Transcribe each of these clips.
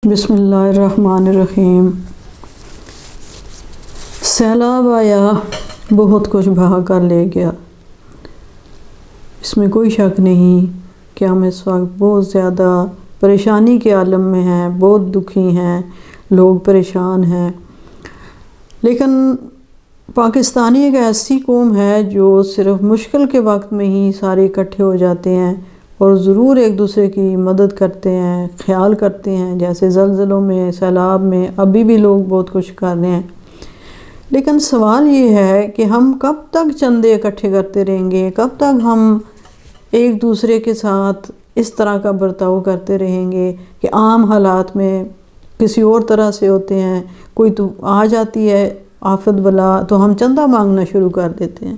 بسم اللہ الرحمن الرحیم۔ سیلاب آیا، بہت کچھ بہا کر لے گیا۔ اس میں کوئی شک نہیں کہ ہم اس وقت بہت زیادہ پریشانی کے عالم میں ہیں، بہت دکھی ہیں، لوگ پریشان ہیں۔ لیکن پاکستانی ایک ایسی قوم ہے جو صرف مشکل کے وقت میں ہی سارے اکٹھے ہو جاتے ہیں اور ضرور ایک دوسرے کی مدد کرتے ہیں، خیال کرتے ہیں، جیسے زلزلوں میں، سیلاب میں ابھی بھی لوگ بہت کچھ کر رہے ہیں۔ لیکن سوال یہ ہے کہ ہم کب تک چندے اکٹھے کرتے رہیں گے، کب تک ہم ایک دوسرے کے ساتھ اس طرح کا برتاؤ کرتے رہیں گے کہ عام حالات میں کسی اور طرح سے ہوتے ہیں، کوئی تو آ جاتی ہے آفت بلا تو ہم چندہ مانگنا شروع کر دیتے ہیں۔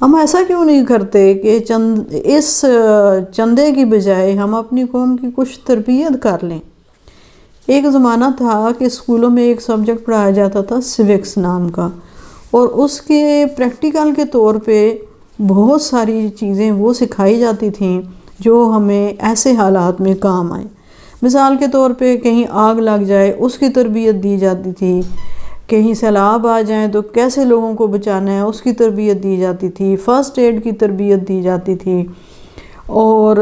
ہم ایسا کیوں نہیں کرتے کہ اس چندے کی بجائے ہم اپنی قوم کی کچھ تربیت کر لیں۔ ایک زمانہ تھا کہ اسکولوں میں ایک سبجیکٹ پڑھایا جاتا تھا سیوکس نام کا، اور اس کے پریکٹیکل کے طور پہ بہت ساری چیزیں وہ سکھائی جاتی تھیں جو ہمیں ایسے حالات میں کام آئیں۔ مثال کے طور پہ کہیں آگ لگ جائے اس کی تربیت دی جاتی تھی، کہیں سیلاب آ جائیں تو کیسے لوگوں کو بچانا ہے اس کی تربیت دی جاتی تھی، فرسٹ ایڈ کی تربیت دی جاتی تھی، اور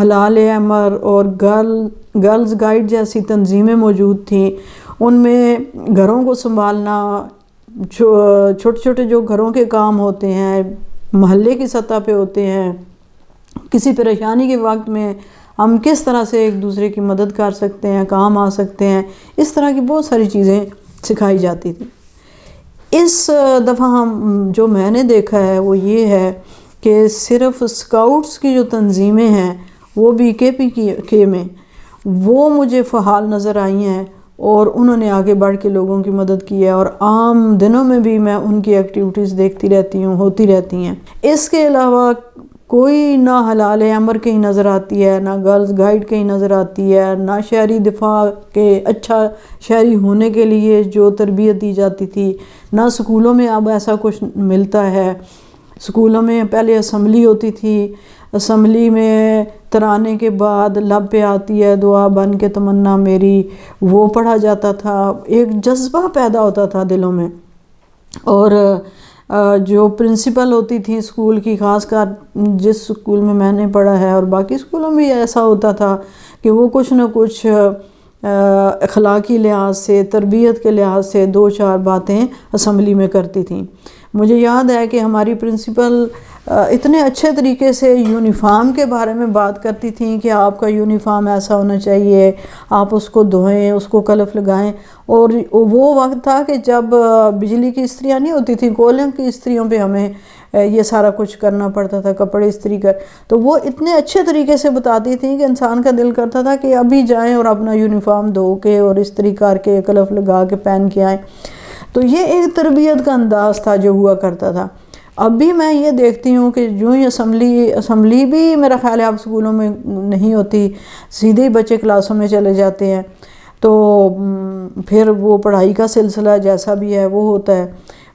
ہلال امر اور گرلز گائیڈ جیسی تنظیمیں موجود تھیں۔ ان میں گھروں کو سنبھالنا، چھوٹے چھوٹے جو گھروں کے کام ہوتے ہیں محلے کی سطح پہ ہوتے ہیں، کسی پریشانی کے وقت میں ہم کس طرح سے ایک دوسرے کی مدد کر سکتے ہیں، کام آ سکتے ہیں، اس طرح کی بہت ساری چیزیں سکھائی جاتی تھی۔ اس دفعہ جو میں نے دیکھا ہے وہ یہ ہے کہ صرف اسکاؤٹس کی جو تنظیمیں ہیں وہ بھی کے میں وہ مجھے فعال نظر آئی ہیں، اور انہوں نے آگے بڑھ کے لوگوں کی مدد کی ہے، اور عام دنوں میں بھی میں ان کی ایکٹیویٹیز دیکھتی رہتی ہوں، ہوتی رہتی ہیں۔ اس کے علاوہ کوئی نہ حلال امر کہیں نظر آتی ہے، نہ گرلز گائیڈ کہیں نظر آتی ہے، نہ شہری دفاع کے اچھا شہری ہونے کے لیے جو تربیت دی جاتی تھی، نہ اسکولوں میں اب ایسا کچھ ملتا ہے۔ اسکولوں میں پہلے اسمبلی ہوتی تھی، اسمبلی میں ترانے کے بعد لب پہ آتی ہے دعا بن کے تمنا میری، وہ پڑھا جاتا تھا، ایک جذبہ پیدا ہوتا تھا دلوں میں۔ اور جو پرنسپل ہوتی تھی اسکول کی، خاص کر جس اسکول میں میں نے پڑھا ہے اور باقی اسکولوں میں ایسا ہوتا تھا کہ وہ کچھ نہ کچھ اخلاقی لحاظ سے، تربیت کے لحاظ سے دو چار باتیں اسمبلی میں کرتی تھیں۔ مجھے یاد ہے کہ ہماری پرنسپل اتنے اچھے طریقے سے یونیفارم کے بارے میں بات کرتی تھیں کہ آپ کا یونیفارم ایسا ہونا چاہیے، آپ اس کو دھوئیں، اس کو کلف لگائیں۔ اور وہ وقت تھا کہ جب بجلی کی استریاں نہیں ہوتی تھیں، کوئلوں کی استریوں پہ ہمیں یہ سارا کچھ کرنا پڑتا تھا، کپڑے استری کر۔ تو وہ اتنے اچھے طریقے سے بتاتی تھیں کہ انسان کا دل کرتا تھا کہ ابھی جائیں اور اپنا یونیفارم دھو کے اور استری کر کے کلف لگا کے پہن کے آئیں۔ تو یہ ایک تربیت کا انداز تھا جو ہوا کرتا تھا۔ اب بھی میں یہ دیکھتی ہوں کہ جو ہی اسمبلی بھی میرا خیال ہے اب اسکولوں میں نہیں ہوتی، سیدھے ہی بچے کلاسوں میں چلے جاتے ہیں، تو پھر وہ پڑھائی کا سلسلہ جیسا بھی ہے وہ ہوتا ہے۔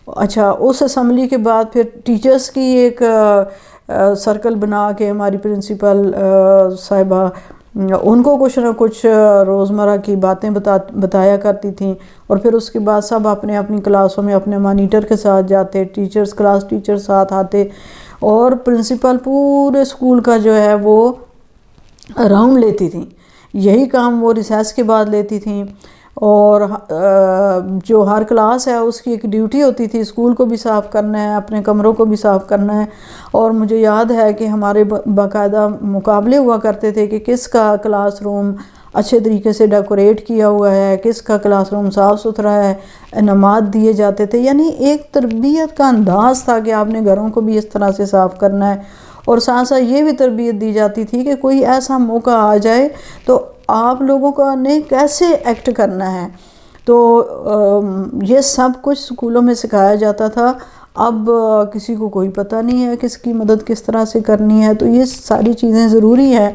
اچھا، اس اسمبلی کے بعد پھر ٹیچرز کی ایک سرکل بنا کے ہماری پرنسپل صاحبہ ان کو کچھ نہ کچھ روزمرہ کی باتیں بتایا کرتی تھیں، اور پھر اس کے بعد سب اپنے اپنی کلاسوں میں اپنے مانیٹر کے ساتھ جاتے، کلاس ٹیچر ساتھ آتے، اور پرنسپل پورے اسکول کا جو ہے وہ راؤنڈ لیتی تھیں۔ یہی کام وہ ریسیس کے بعد لیتی تھیں، اور جو ہر کلاس ہے اس کی ایک ڈیوٹی ہوتی تھی، اسکول کو بھی صاف کرنا ہے، اپنے کمروں کو بھی صاف کرنا ہے۔ اور مجھے یاد ہے کہ ہمارے باقاعدہ مقابلے ہوا کرتے تھے کہ کس کا کلاس روم اچھے طریقے سے ڈیکوریٹ کیا ہوا ہے، کس کا کلاس روم صاف ستھرا ہے، انعامات دیے جاتے تھے۔ یعنی ایک تربیت کا انداز تھا کہ آپ نے گھروں کو بھی اس طرح سے صاف کرنا ہے، اور ساتھ ساتھ یہ بھی تربیت دی جاتی تھی کہ کوئی ایسا موقع آ جائے تو آپ لوگوں کو نے کیسے ایکٹ کرنا ہے۔ تو یہ سب کچھ اسکولوں میں سکھایا جاتا تھا۔ اب کسی کو کوئی پتہ نہیں ہے کس کی مدد کس طرح سے کرنی ہے، تو یہ ساری چیزیں ضروری ہیں۔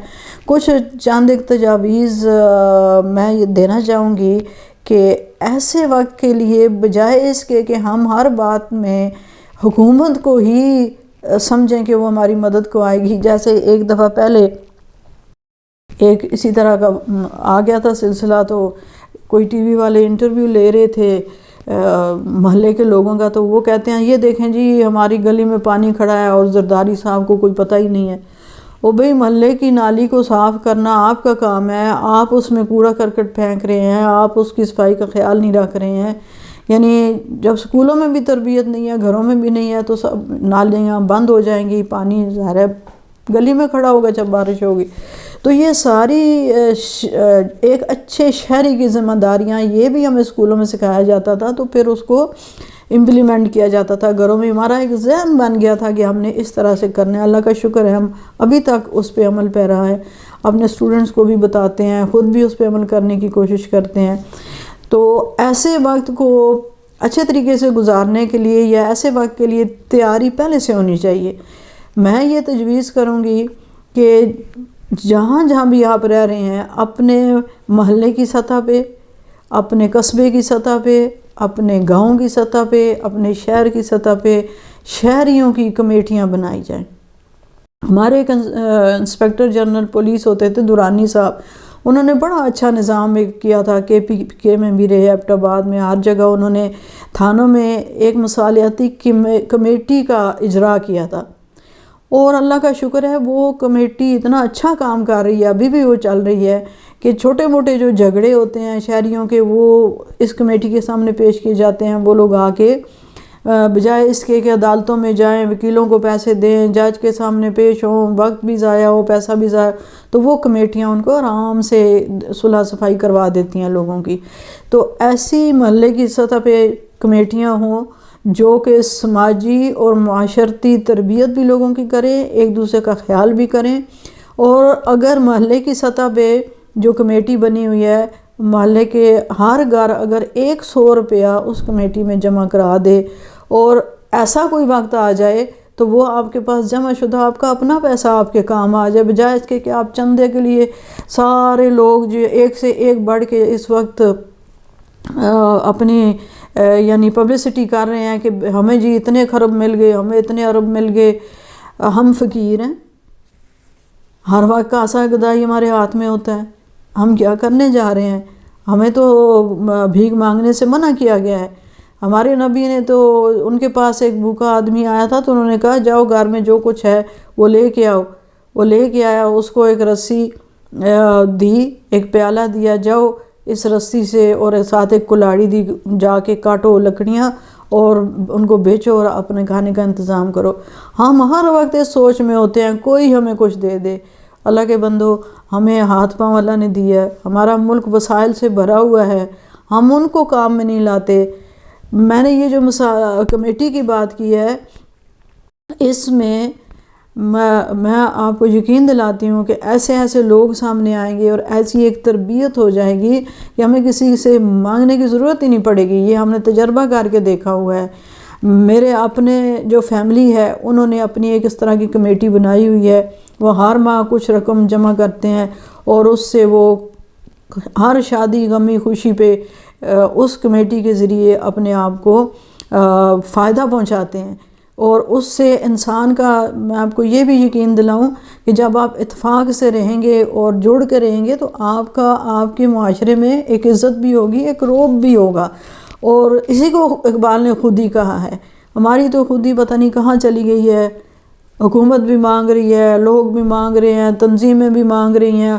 کچھ چند ایک تجاویز میں یہ دینا چاہوں گی کہ ایسے وقت کے لیے بجائے اس کے کہ ہم ہر بات میں حکومت کو ہی سمجھیں کہ وہ ہماری مدد کو آئے گی، جیسے ایک دفعہ پہلے ایک اسی طرح کا آ گیا تھا سلسلہ، تو کوئی ٹی وی والے انٹرویو لے رہے تھے محلے کے لوگوں کا، تو وہ کہتے ہیں یہ دیکھیں جی ہماری گلی میں پانی کھڑا ہے اور زرداری صاحب کو کوئی پتہ ہی نہیں ہے۔ وہ بھئی محلے کی نالی کو صاف کرنا آپ کا کام ہے، آپ اس میں کوڑا کرکٹ پھینک رہے ہیں، آپ اس کی صفائی کا خیال نہیں رکھ رہے ہیں۔ یعنی جب سکولوں میں بھی تربیت نہیں ہے، گھروں میں بھی نہیں ہے، تو سب نالیاں بند ہو جائیں گی، پانی ظاہر ہے گلی میں کھڑا ہوگا جب بارش ہوگی۔ تو یہ ساری ایک اچھے شہری کی ذمہ داریاں، یہ بھی ہمیں اسکولوں میں سکھایا جاتا تھا، تو پھر اس کو امپلیمنٹ کیا جاتا تھا گھروں میں۔ ہمارا ایک ذہن بن گیا تھا کہ ہم نے اس طرح سے کرنا ہے۔ اللہ کا شکر ہے ہم ابھی تک اس پہ عمل پیرا ہے، اپنے اسٹوڈنٹس کو بھی بتاتے ہیں، خود بھی اس پہ عمل کرنے کی کوشش کرتے ہیں۔ تو ایسے وقت کو اچھے طریقے سے گزارنے کے لیے یا ایسے وقت کے لیے تیاری پہلے سے ہونی چاہیے۔ میں یہ تجویز کروں گی کہ جہاں جہاں بھی آپ رہ رہے ہیں، اپنے محلے کی سطح پہ، اپنے قصبے کی سطح پہ، اپنے گاؤں کی سطح پہ، اپنے شہر کی سطح پہ شہریوں کی کمیٹیاں بنائی جائیں۔ ہمارے ایک انسپیکٹر جنرل پولیس ہوتے تھے دورانی صاحب، انہوں نے بڑا اچھا نظام کیا تھا، کے میں بھی رہے، ایبٹ آباد میں، ہر جگہ انہوں نے تھانوں میں ایک مصالحتی کمیٹی کا اجرا کیا تھا، اور اللہ کا شکر ہے وہ کمیٹی اتنا اچھا کام کر رہی ہے، ابھی بھی وہ چل رہی ہے کہ چھوٹے موٹے جو جھگڑے ہوتے ہیں شہریوں کے، وہ اس کمیٹی کے سامنے پیش کیے جاتے ہیں۔ وہ لوگ آ کے بجائے اس کے کہ عدالتوں میں جائیں، وکیلوں کو پیسے دیں، جج کے سامنے پیش ہوں، وقت بھی ضائع ہو، پیسہ بھی ضائع، تو وہ کمیٹیاں ان کو آرام سے صلح صفائی کروا دیتی ہیں لوگوں کی۔ تو ایسی محلے کی سطح پہ کمیٹیاں ہوں جو کہ سماجی اور معاشرتی تربیت بھی لوگوں کی کریں، ایک دوسرے کا خیال بھی کریں۔ اور اگر محلے کی سطح پہ جو کمیٹی بنی ہوئی ہے، محلے کے ہر گھر اگر 100 روپیہ اس کمیٹی میں جمع کرا دے، اور ایسا کوئی وقت آ جائے تو وہ آپ کے پاس جمع شدہ آپ کا اپنا پیسہ آپ کے کام آ جائے، بجائے اس کے کہ آپ چندے کے لیے سارے لوگ جو ایک سے ایک بڑھ کے اس وقت اپنی یعنی پبلسٹی کر رہے ہیں کہ ہمیں جی اتنے خرب مل گئے، ہمیں اتنے ارب مل گئے، ہم فقیر ہیں، ہر وقت کا عصا گدائی ہمارے ہاتھ میں ہوتا ہے، ہم کیا کرنے جا رہے ہیں؟ ہمیں تو بھیک مانگنے سے منع کیا گیا ہے۔ ہمارے نبی نے تو، ان کے پاس ایک بھوکا آدمی آیا تھا تو انہوں نے کہا جاؤ گھر میں جو کچھ ہے وہ لے کے آؤ۔ وہ لے کے آیا، اس کو ایک رسی دی، ایک پیالہ دیا، جاؤ اس رسی سے، اور ساتھ ایک کلاڑی دی، جا کے کاٹو لکڑیاں اور ان کو بیچو اور اپنے کھانے کا انتظام کرو۔ ہم ہر وقت اس سوچ میں ہوتے ہیں کوئی ہمیں کچھ دے دے۔ اللہ کے بندو، ہمیں ہاتھ پاؤں اللہ نے دیا ہے، ہمارا ملک وسائل سے بھرا ہوا ہے، ہم ان کو کام میں نہیں لاتے۔ میں نے یہ جو کمیٹی کی بات کی ہے، اس میں میں آپ کو یقین دلاتی ہوں کہ ایسے ایسے لوگ سامنے آئیں گے اور ایسی ایک تربیت ہو جائے گی کہ ہمیں کسی سے مانگنے کی ضرورت ہی نہیں پڑے گی۔ یہ ہم نے تجربہ کر کے دیکھا ہوا ہے۔ میرے اپنے جو فیملی ہے انہوں نے اپنی ایک اس طرح کی کمیٹی بنائی ہوئی ہے، وہ ہر ماہ کچھ رقم جمع کرتے ہیں اور اس سے وہ ہر شادی غمی خوشی پہ اس کمیٹی کے ذریعے اپنے آپ کو فائدہ پہنچاتے ہیں۔ اور اس سے انسان کا، میں آپ کو یہ بھی یقین دلاؤں کہ جب آپ اتفاق سے رہیں گے اور جڑ کے رہیں گے تو آپ کے معاشرے میں ایک عزت بھی ہوگی، ایک روب بھی ہوگا۔ اور اسی کو اقبال نے خود ہی کہا ہے، ہماری تو خود ہی پتہ نہیں کہاں چلی گئی ہے، حکومت بھی مانگ رہی ہے، لوگ بھی مانگ رہے ہیں، تنظیمیں بھی مانگ رہی ہیں۔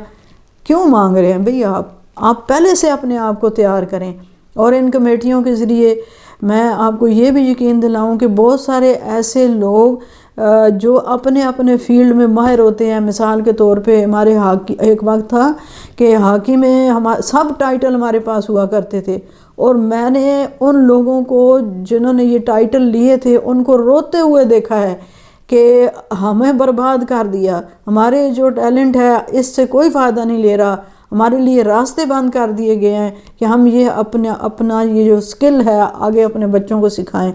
کیوں مانگ رہے ہیں بھئی؟ آپ پہلے سے اپنے آپ کو تیار کریں۔ اور ان کمیٹیوں کے ذریعے میں آپ کو یہ بھی یقین دلاؤں کہ بہت سارے ایسے لوگ جو اپنے اپنے فیلڈ میں ماہر ہوتے ہیں، مثال کے طور پہ ہمارے ایک وقت تھا کہ ہاکی میں سب ٹائٹل ہمارے پاس ہوا کرتے تھے، اور میں نے ان لوگوں کو جنہوں نے یہ ٹائٹل لیے تھے ان کو روتے ہوئے دیکھا ہے کہ ہمیں برباد کر دیا، ہمارے جو ٹیلنٹ ہے اس سے کوئی فائدہ نہیں لے رہا، ہمارے لیے راستے بند کر دیے گئے ہیں کہ ہم یہ اپنا یہ جو سکل ہے آگے اپنے بچوں کو سکھائیں۔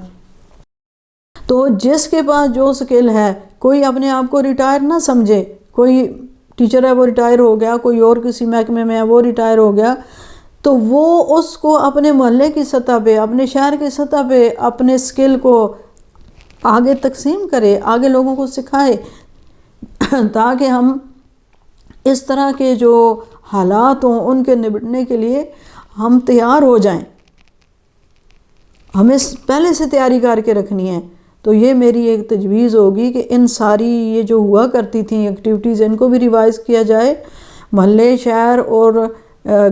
تو جس کے پاس جو سکل ہے، کوئی اپنے آپ کو ریٹائر نہ سمجھے، کوئی ٹیچر ہے وہ ریٹائر ہو گیا، کوئی اور کسی محکمے میں ہے وہ ریٹائر ہو گیا، تو وہ اس کو اپنے محلے کی سطح پہ، اپنے شہر کی سطح پہ اپنے سکل کو آگے تقسیم کرے، آگے لوگوں کو سکھائے، تاکہ ہم اس طرح کے جو حالات ہوں ان کے نبٹنے کے لیے ہم تیار ہو جائیں، ہمیں پہلے سے تیاری کر کے رکھنی ہے۔ تو یہ میری ایک تجویز ہوگی کہ ان ساری یہ جو ہوا کرتی تھیں ایکٹیویٹیز، ان کو بھی ریوائز کیا جائے، محلے، شہر اور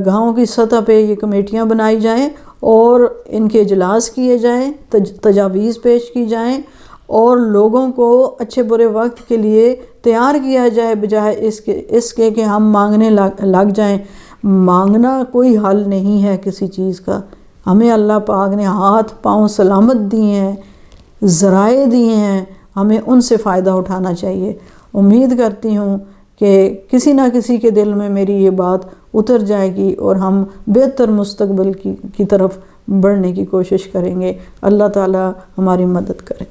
گاؤں کی سطح پہ یہ کمیٹیاں بنائی جائیں اور ان کے اجلاس کیے جائیں، تجاویز پیش کی جائیں اور لوگوں کو اچھے برے وقت کے لیے تیار کیا جائے، بجائے اس کے کہ ہم مانگنے لگ جائیں۔ مانگنا کوئی حل نہیں ہے کسی چیز کا، ہمیں اللہ پاک نے ہاتھ پاؤں سلامت دیے ہیں، ذرائع دیے ہیں، ہمیں ان سے فائدہ اٹھانا چاہیے۔ امید کرتی ہوں کہ کسی نہ کسی کے دل میں میری یہ بات اتر جائے گی اور ہم بہتر مستقبل کی طرف بڑھنے کی کوشش کریں گے۔ اللہ تعالی ہماری مدد کرے۔